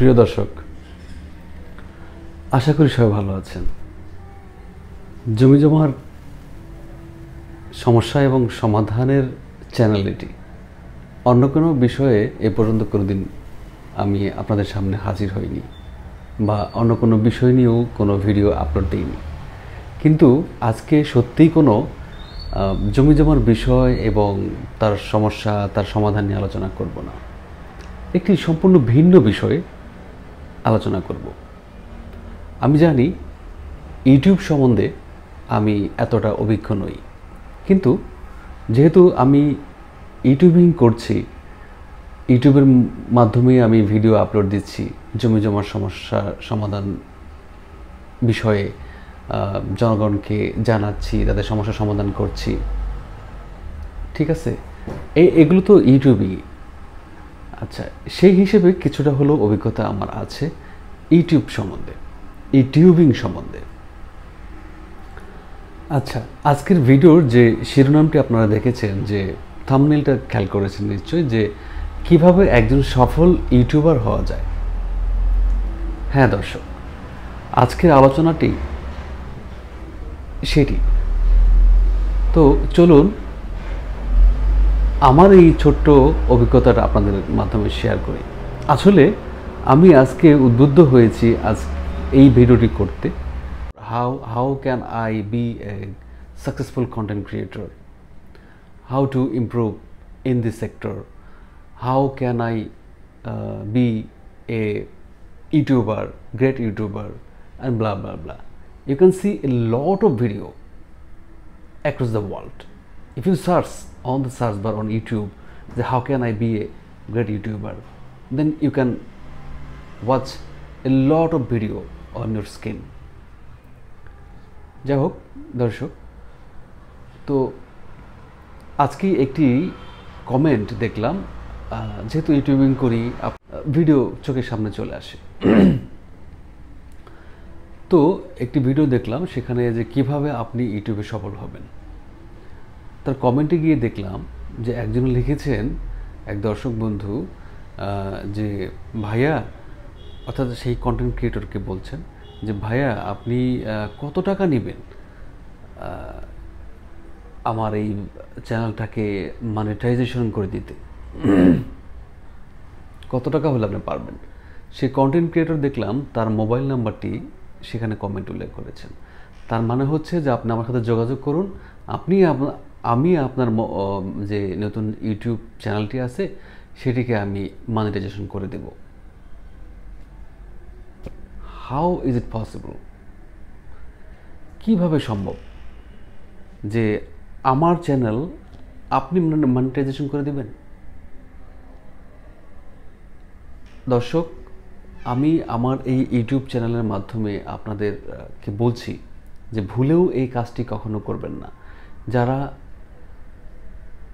প্রিয় দর্শক, আশা করি সবাই ভালো আছেন। জমিজমার সমস্যা এবং সমাধানের চ্যানেল এটি। অন্য কোনো বিষয়ে এ পর্যন্ত কোনোদিন আমি আপনাদের সামনে হাজির হইনি বা অন্য কোনো বিষয় নিয়েও কোনো ভিডিও আপলোড দিইনি, কিন্তু আজকে সত্যিই কোনো জমিজমার বিষয় এবং তার সমস্যা, তার সমাধান নিয়ে আলোচনা করব না। একটি সম্পূর্ণ ভিন্ন বিষয়ে আলোচনা করব। আমি জানি ইউটিউব সম্বন্ধে আমি এতটা অভিজ্ঞ নই, কিন্তু যেহেতু আমি ইউটিউবিং করছি, ইউটিউবের মাধ্যমে আমি ভিডিও আপলোড দিচ্ছি, জমিজমার সমস্যার সমাধান বিষয়ে জনগণকে জানাচ্ছি, তাদের সমস্যার সমাধান করছি, ঠিক আছে? এগুলো তো ইউটিউবই। আচ্ছা, সেই হিসেবে কিছুটা হলেও অভিজ্ঞতা আমার আছে ইউটিউব সম্বন্ধে, ইউটিউবিং সম্বন্ধে। আচ্ছা, আজকের ভিডিওর যে শিরোনামটি আপনারা দেখেছেন, যে থাম্বনেইলটা খেয়াল করেছেন নিশ্চয়ই, যে কিভাবে একজন সফল ইউটিউবার হওয়া যায়। হ্যাঁ দর্শক, আজকের আলোচনাটি সেটি। তো চলুন আমার এই ছোট্ট অভিজ্ঞতাটা আপনাদের মাধ্যমে শেয়ার করি। আসলে আমি আজকে উদ্বুদ্ধ হয়েছি এই ভিডিওটি করতে। How can I be a successful content creator? How to improve in this sector? How can I be a YouTuber, great YouTuber, and blah blah blah. You can see a lot of video across the world. If you search on the search bar on YouTube, say how can I be a great YouTuber, then you can watch a lot of video on your skin. যাই হোক দর্শক, তো আজকে একটি comment দেখলাম, যেহেতু YouTubing করি video চোখের সামনে চলে আসে। তো একটি ভিডিও দেখলাম, সেখানে যে কিভাবে আপনি ইউটিউবে সফল হবেন, তার কমেন্টে গিয়ে দেখলাম যে একজন লিখেছেন, এক দর্শক বন্ধু, যে ভাইয়া, অর্থাৎ সেই কন্টেন্ট ক্রিয়েটরকে বলছেন যে ভাইয়া আপনি কত টাকা নেবেন আমার এই চ্যানেলটাকে মনিটাইজেশন করে দিতে, কত টাকা হলে আপনি পারবেন? সেই কন্টেন্ট ক্রিয়েটর দেখলাম তার মোবাইল নাম্বারটি সেখানে কমেন্ট উল্লেখ করেছেন। তার মানে হচ্ছে যে আপনি আমার সাথে যোগাযোগ করুন, আমি আপনার যে নতুন ইউটিউব চ্যানেলটি আছে সেটিকে আমি মনিটাইজেশন করে দেব। How is it possible? কীভাবে সম্ভব যে আমার চ্যানেল আপনি মনিটাইজেশন করে দেবেন? দর্শক, আমি আমার এই ইউটিউব চ্যানেলের মাধ্যমে আপনাদেরকে বলছি যে ভুলেও এই কাজটি কখনো করবেন না। যারা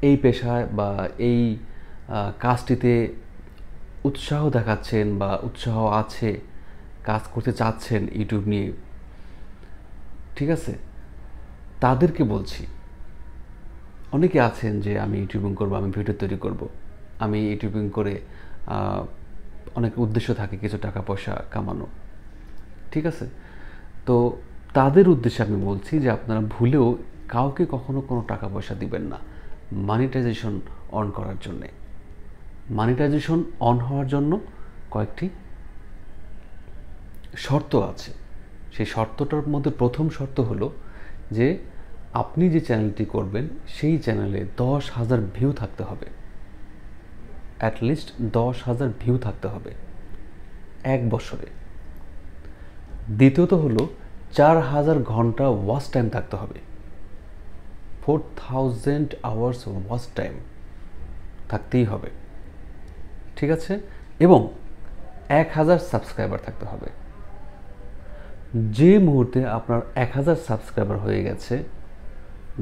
এই পেশায় বা এই কাজটিতে উৎসাহ দেখাচ্ছেন বা উৎসাহ আছে, কাজ করতে চাচ্ছেন ইউটিউব নিয়ে, ঠিক আছে, তাদেরকে বলছি। অনেকে আছেন যে আমি ইউটিউবিং করব, আমি ভিডিও তৈরি করব, আমি ইউটিউবিং করে অনেক উদ্দেশ্য থাকে কিছু টাকা পয়সা কামানো, ঠিক আছে? তো তাদের উদ্দেশ্যে আমি বলছি যে আপনারা ভুলেও কাউকে কখনো কোনো টাকা পয়সা দিবেন না মনিটাইজেশন অন করার জন্যে। মনিটাইজেশন অন হওয়ার জন্য কয়েকটি শর্ত আছে। সেই শর্তটার মধ্যে প্রথম শর্ত হলো যে আপনি যে চ্যানেলটি করবেন সেই চ্যানেলে 10,000 ভিউ থাকতে হবে, অ্যাটলিস্ট 10,000 ভিউ থাকতে হবে এক বছরে। দ্বিতীয়ত হলো 4,000 ঘন্টা ওয়াচ টাইম থাকতে হবে, 4,000 আওয়ার্স ওয়াচ টাইম থাকতেই হবে, ঠিক আছে? এবং 1,000 সাবস্ক্রাইবার থাকতে হবে। যে মুহূর্তে আপনার 1,000 সাবস্ক্রাইবার হয়ে গেছে,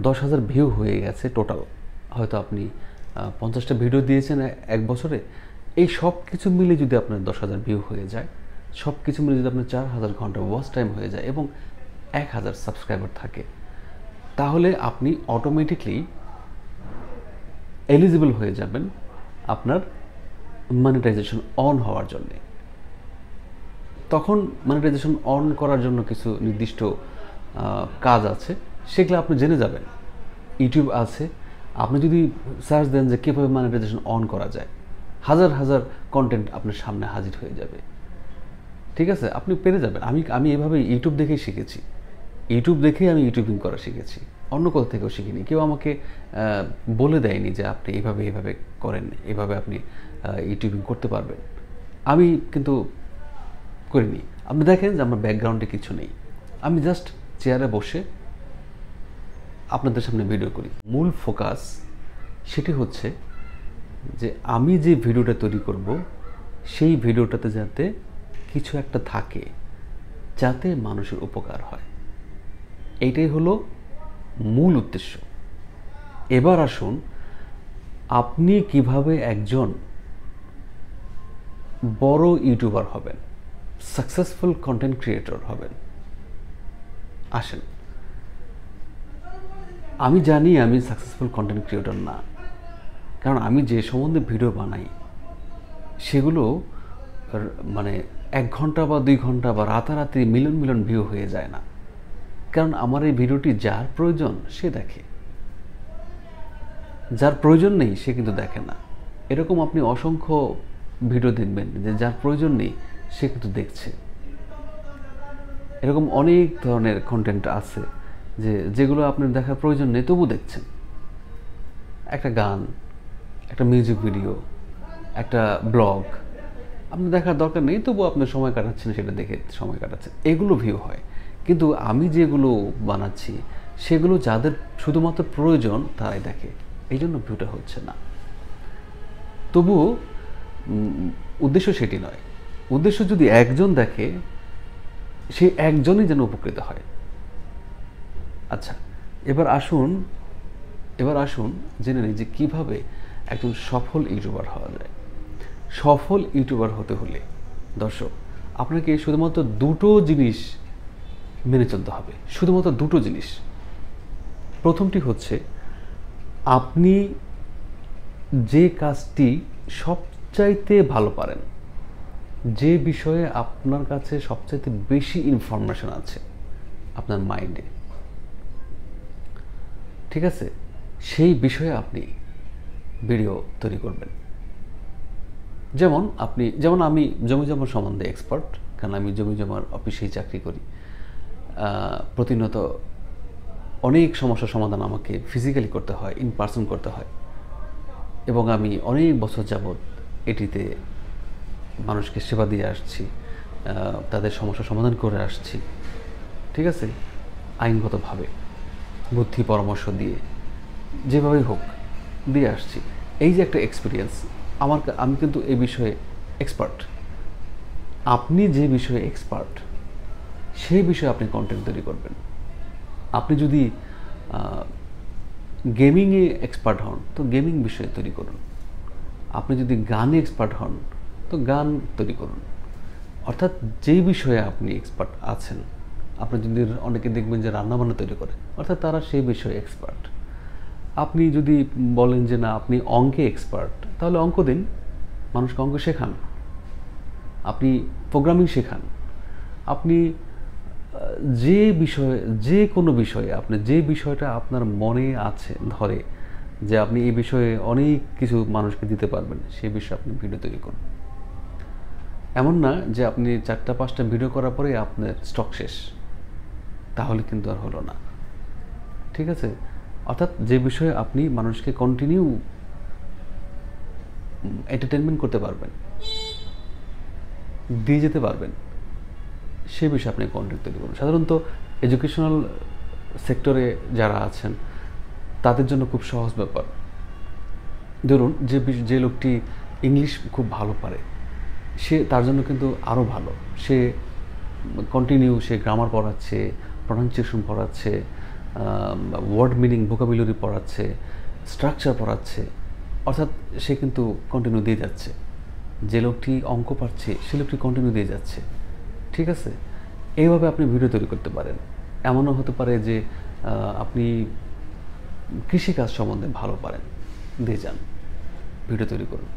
10,000 ভিউ হয়ে গেছে টোটাল, হয়তো আপনি 50টা ভিডিও দিয়েছেন এক বছরে, এই সব কিছু মিলে যদি আপনার 10,000 ভিউ হয়ে যায়, সব কিছু মিলে যদি আপনার 4,000 ঘন্টা ওয়াচ টাইম হয়ে যায় এবং 1,000 সাবস্ক্রাইবার থাকে, তাহলে আপনি অটোমেটিকলি এলিজিবল হয়ে যাবেন আপনার মনিটাইজেশন অন হওয়ার জন্যে। তখন মনিটাইজেশন অন করার জন্য কিছু নির্দিষ্ট কাজ আছে, সেগুলো আপনি জেনে যাবেন। ইউটিউব আছে, আপনি যদি সার্চ দেন যে কীভাবে মনিটাইজেশন অন করা যায়, হাজার হাজার কন্টেন্ট আপনার সামনে হাজির হয়ে যাবে। ঠিক আছে, আপনি পেরে যাবেন। আমি এভাবে ইউটিউব দেখেই শিখেছি, ইউটিউব দেখেই আমি ইউটিউবিং করা শিখেছি, অন্য কোথাও থেকেও শিখিনি। কেউ আমাকে বলে দেয়নি যে আপনি এইভাবে করেন, এভাবে আপনি ইউটিউবিং করতে পারবেন। আমি কিন্তু করিনি। আপনি দেখেন যে আমার ব্যাকগ্রাউন্ডে কিছু নেই, আমি জাস্ট চেয়ারে বসে আপনাদের সামনে ভিডিও করি। মূল ফোকাস সেটি হচ্ছে যে আমি যে ভিডিওটা তৈরি করব সেই ভিডিওটাতে যাতে কিছু একটা থাকে, যাতে মানুষের উপকার হয়, এইটাই হলো মূল উদ্দেশ্য। এবার আসুন, আপনি কিভাবে একজন বড় ইউটিউবার হবেন, সাকসেসফুল কন্টেন্ট ক্রিয়েটর হবেন। আসেন, আমি জানি আমি সাকসেসফুল কন্টেন্ট ক্রিয়েটর না, কারণ আমি যে সম্বন্ধে ভিডিও বানাই সেগুলো মানে 1 ঘন্টা বা 2 ঘন্টা বা রাতারাতি মিলিয়ন মিলিয়ন ভিউ হয়ে যায় না। কারণ আমার এই ভিডিওটি যার প্রয়োজন সে দেখে, যার প্রয়োজন নেই সে কিন্তু দেখে না। এরকম আপনি অসংখ্য ভিডিও দেখবেন যে যার প্রয়োজন নেই সে কিন্তু দেখছে। এরকম অনেক ধরনের কন্টেন্ট আছে যেগুলো আপনার দেখার প্রয়োজন নেই তবু দেখছেন। একটা গান, একটা মিউজিক ভিডিও, একটা ব্লগ আপনি দেখার দরকার নেই, তবু আপনি সময় কাটাচ্ছেন, সেটা দেখে সময় কাটাচ্ছেন, এগুলো ভিউ হয়। কিন্তু আমি যেগুলো বানাচ্ছি সেগুলো যাদের শুধুমাত্র প্রয়োজন তারাই দেখে, এই জন্য ভিউটা হচ্ছে না। তবুও উদ্দেশ্য সেটি নয়। উদ্দেশ্য যদি একজন দেখে, সে একজনই যেন উপকৃত হয়। আচ্ছা, এবার আসুন জেনে নিই যে কীভাবে একজন সফল ইউটিউবার হওয়া যায়। সফল ইউটিউবার হতে হলে দর্শক, আপনাকে শুধুমাত্র 2টো জিনিস মেনে চলতে হবে, শুধুমাত্র 2টো জিনিস। প্রথমটি হচ্ছে, আপনি যে কাজটি সবচাইতে ভালো পারেন, যে বিষয়ে আপনার কাছে সবচাইতে বেশি ইনফরমেশন আছে আপনার মাইন্ডে, ঠিক আছে, সেই বিষয়ে আপনি ভিডিও তৈরি করবেন। যেমন আমি জমি জমার সম্বন্ধে এক্সপার্ট, কারণ আমি জমি জমার অফিসেই চাকরি করি। প্রতিনিয়ত অনেক সমস্যার সমাধান আমাকে ফিজিক্যালি করতে হয়, ইন পার্সন করতে হয়, এবং আমি অনেক বছর যাবৎ এটিতে মানুষকে সেবা দিয়ে আসছি, তাদের সমস্যার সমাধান করে আসছি, ঠিক আছে, আইনগতভাবে বুদ্ধি পরামর্শ দিয়ে, যেভাবেই হোক দিয়ে আসছি। এই যে একটা এক্সপিরিয়েন্স আমি কিন্তু এই বিষয়ে এক্সপার্ট। আপনি যে বিষয়ে এক্সপার্ট সেই বিষয়ে আপনি কন্টেন্ট তৈরি করবেন। আপনি যদি গেমিংয়ে এক্সপার্ট হন তো গেমিং বিষয়ে তৈরি করুন। আপনি যদি গানে এক্সপার্ট হন তো গান তৈরি করুন। অর্থাৎ যেই বিষয়ে আপনি এক্সপার্ট আছেন, আপনি যদি অনেকে দেখবেন যে রান্নাবান্না তৈরি করে, অর্থাৎ তারা সেই বিষয়ে এক্সপার্ট। আপনি যদি বলেন যে না আপনি অঙ্কে এক্সপার্ট, তাহলে অঙ্ক দিন, মানুষকে অঙ্ক শেখান। আপনি প্রোগ্রামিং শেখান। আপনি যে কোনো বিষয়ে আপনি যে বিষয়টা আপনার মনে আছে ধরে যে আপনি এই বিষয়ে অনেক কিছু মানুষকে দিতে পারবেন, সেই বিষয়ে আপনি ভিডিও তৈরি করুন। এমন না যে আপনি 4টা-5টা ভিডিও করার পরে আপনার স্টক শেষ, তাহলে কিন্তু আর হলো না, ঠিক আছে। অর্থাৎ যে বিষয়ে আপনি মানুষকে কন্টিনিউ এন্টারটেনমেন্ট করতে পারবেন, দিয়ে যেতে পারবেন, সে বিষয়ে আপনি কন্টেন্ট তৈরি করুন। সাধারণত এডুকেশনাল সেক্টরে যারা আছেন তাদের জন্য খুব সহজ ব্যাপার। ধরুন যে লোকটি ইংলিশ খুব ভালো পারে, তার জন্য কিন্তু আরও ভালো। সে কন্টিনিউ গ্রামার পড়াচ্ছে, প্রনাউন্সিয়েশন পড়াচ্ছে, ওয়ার্ড মিনিং ভোকাবুলারি পড়াচ্ছে, স্ট্রাকচার পড়াচ্ছে, অর্থাৎ সে কিন্তু কন্টিনিউ দিয়ে যাচ্ছে। যে লোকটি অঙ্ক পারছে সে লোকটি কন্টিনিউ দিয়ে যাচ্ছে, ঠিক আছে। এইভাবে আপনি ভিডিও তৈরি করতে পারেন। এমনও হতে পারে যে আপনি কৃষিকাজ সম্বন্ধে ভালো পারেন, দিয়ে যান, ভিডিও তৈরি করুন,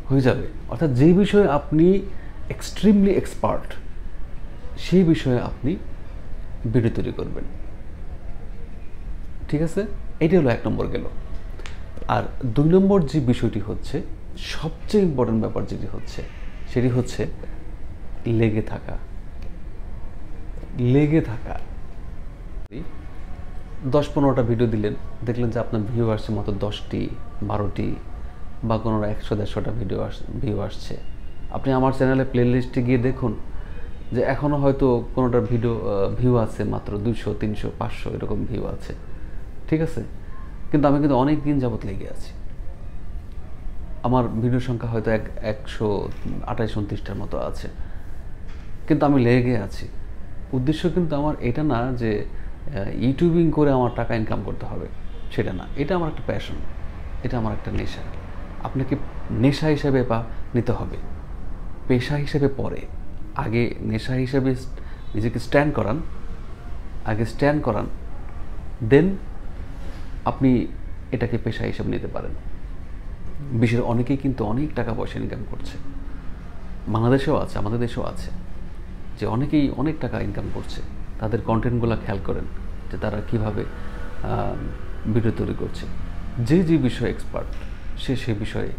হয়ে যাবে। অর্থাৎ যে বিষয়ে আপনি এক্সট্রিমলি এক্সপার্ট সেই বিষয়ে আপনি ভিডিও তৈরি করবেন। ঠিক আছে, এটি হলো 1 নম্বর গেল। আর 2 নম্বর যে বিষয়টি হচ্ছে, সবচেয়ে ইম্পর্টেন্ট ব্যাপার যেটি হচ্ছে, সেটি হচ্ছে লেগে থাকা। 10-15টা ভিডিও দিলেন, দেখলেন যে আপনার ভিউ আসছে মাত্র 10টি 12টি বা কোনো 100-150টা ভিউ আসছে। আপনি আমার চ্যানেলে প্লে লিস্টে গিয়ে দেখুন যে এখনও হয়তো কোনোটার ভিউ আছে মাত্র 200, 300, 500 এরকম ভিউ আছে। ঠিক আছে, কিন্তু আমি কিন্তু অনেক দিন যাবত লেগে আছি। আমার ভিডিও সংখ্যা হয়তো 128-29টার মতো আছে, কিন্তু আমি লেগে আছি। উদ্দেশ্য কিন্তু আমার এটা না যে ইউটিউবিং করে আমার টাকা ইনকাম করতে হবে, সেটা না। এটা আমার একটা প্যাশন, এটা আমার একটা নেশা। আপনাকে নেশা হিসেবে নিতে হবে, পেশা হিসেবে পরে। আগে নেশা হিসেবে নিজেকে স্ট্যান্ড করান, দেন আপনি এটাকে পেশা হিসেবে নিতে পারেন। বিশ্বের অনেকেই কিন্তু অনেক টাকা পয়সা ইনকাম করছে, বাংলাদেশেও আছে, আমাদের দেশেও আছে, যে অনেকেই অনেক টাকা ইনকাম করছে। তাদের কন্টেন্টগুলো খেয়াল করেন যে তারা কীভাবে ভিডিও তৈরি করছে। যে বিষয়ে এক্সপার্ট, সে বিষয়ে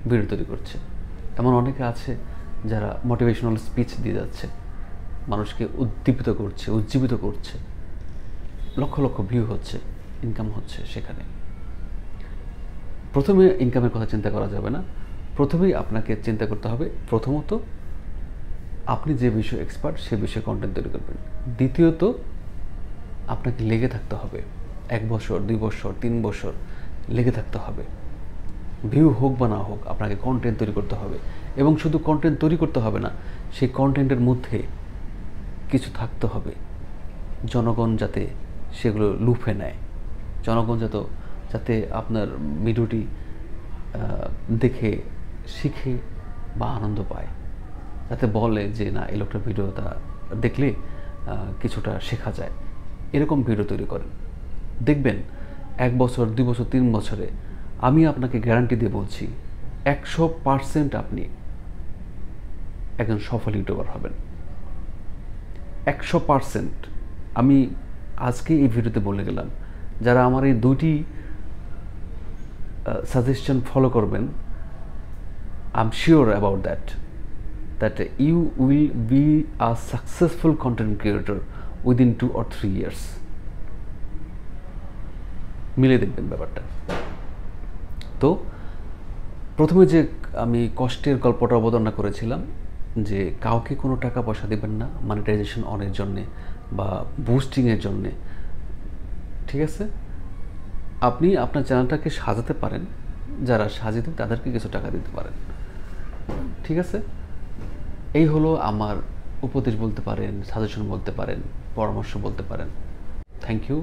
ভিডিও তৈরি করছে। এমন অনেকে আছে যারা মোটিভেশনাল স্পিচ দিয়ে যাচ্ছে, মানুষকে উজ্জীবিত করছে, লক্ষ লক্ষ ভিউ হচ্ছে, ইনকাম হচ্ছে। সেখানে প্রথমে ইনকামের কথা চিন্তা করা যাবে না। প্রথমেই আপনাকে চিন্তা করতে হবে, প্রথমত আপনি যে বিষয়ে এক্সপার্ট সে বিষয়ে কন্টেন্ট তৈরি করবেন। দ্বিতীয়ত আপনাকে লেগে থাকতে হবে, 1 বছর 2 বছর 3 বছর লেগে থাকতে হবে। ভিউ হোক বা না হোক, আপনাকে কন্টেন্ট তৈরি করতে হবে। এবং শুধু কন্টেন্ট তৈরি করতে হবে না, সেই কন্টেন্টের মধ্যে কিছু থাকতে হবে, জনগণ যাতে সেগুলো লুফে নেয়, জনগণ যাতে আপনার ভিডিওটি দেখে শিখে বা আনন্দ পায়, যাতে বলে যে না, এই লোকটার ভিডিওটা দেখলে কিছুটা শেখা যায়। এরকম ভিডিও তৈরি করেন, দেখবেন 1 বছর 2 বছর 3 বছরে আমি আপনাকে গ্যারান্টি দিয়ে বলছি 100% আপনি একজন সফল ইউটিউবার হবেন। 100% আমি আজকে এই ভিডিওতে বলে গেলাম। যারা আমার এই 2টি সাজেশন ফলো করবেন, I am sure about that you will be a successful content creator within 2 or 3 years. মিলে দেখবেন ব্যাপারটা। তো প্রথমে যে আমি কষ্টের গল্পটা অবতারণা করেছিলাম, যে কাউকে কোনো টাকা পয়সা দেবেন না মনিটাইজেশন অনের জন্যে বা বুস্টিংয়ের জন্যে। ঠিক আছে, আপনি আপনার চ্যানেলটাকে সাজাতে পারেন, যারা সাজিয়ে দেন তাদেরকে কিছু টাকা দিতে পারেন। ঠিক আছে, এই হলো আমার উপদেশ বলতে পারেন, সাজেশন বলতে পারেন, পরামর্শ বলতে পারেন। Thank you.